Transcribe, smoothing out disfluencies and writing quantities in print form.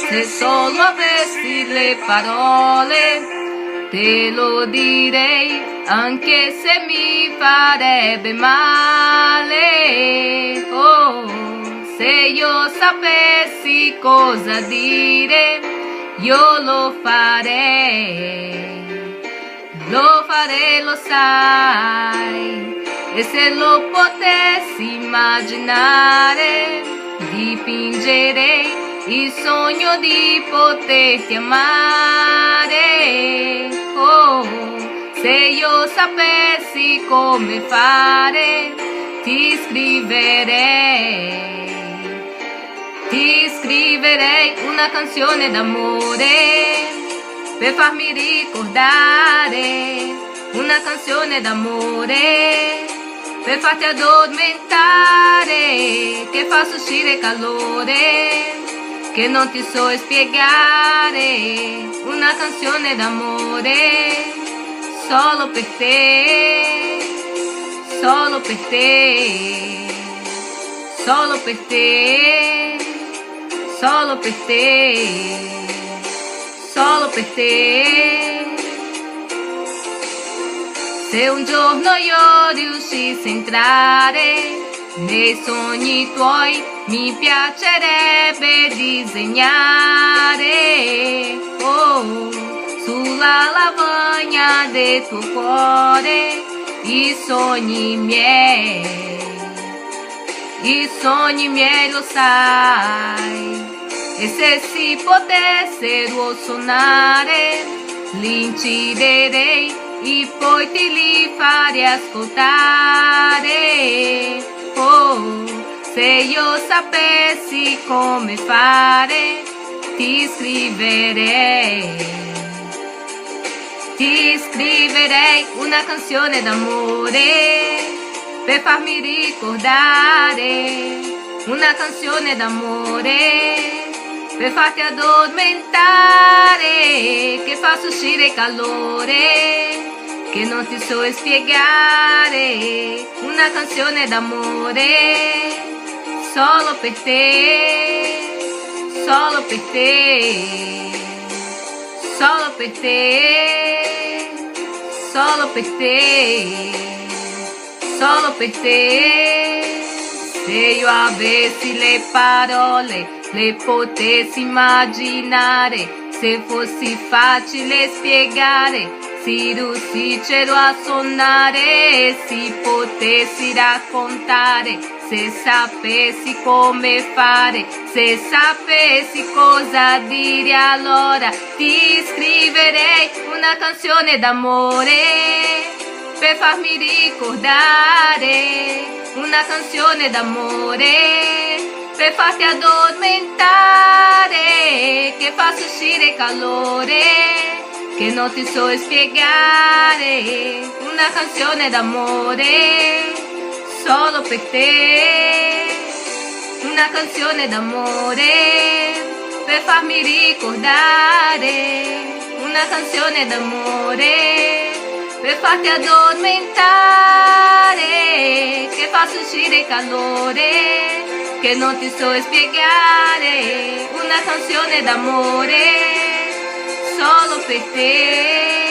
Se solo avessi le parole te lo direi, anche se mi farebbe male. Oh, se io sapessi cosa dire, io lo farei, lo sai. E se lo potessi immaginare, dipingerei il sogno di poterti amare. Oh, se io sapessi come fare, ti scriverei una canzone d'amore per farmi ricordare, una canzone d'amore per farti addormentare, che faccia uscire calore, che non ti so spiegare, una canzone d'amore solo per te, solo per te, solo per te, solo per te, solo per te. Se un giorno io riuscissi a entrare nei sogni tuoi, mi piacerebbe disegnare, oh, sulla lavagna del tuo cuore i sogni miei, lo sai. E se si potessero suonare, li inciderei e poi te li farei ascoltare. Oh, se io sapessi come fare, ti scriverei una canzone d'amore per farmi ricordare, una canzone d'amore per farti addormentare, che fa uscire calore, che non ti so spiegare, una canzone d'amore solo per te, solo per te, solo per te, solo per te, solo per te. Se io avessi le parole, le potessi immaginare, se fossi facile spiegare, si riuscissero a suonare, si potessi raccontare, se sapessi come fare, se sapessi cosa dire, allora ti scriverei una canzone d'amore per farmi ricordare, una canzone d'amore per farti addormentare, che fa uscire calore, che non ti so spiegare, una canzone d'amore solo per te, una canzone d'amore per farmi ricordare, una canzone d'amore per farti addormentare, che fa uscire calore, che non ti so spiegare, una canzone d'amore solo per te.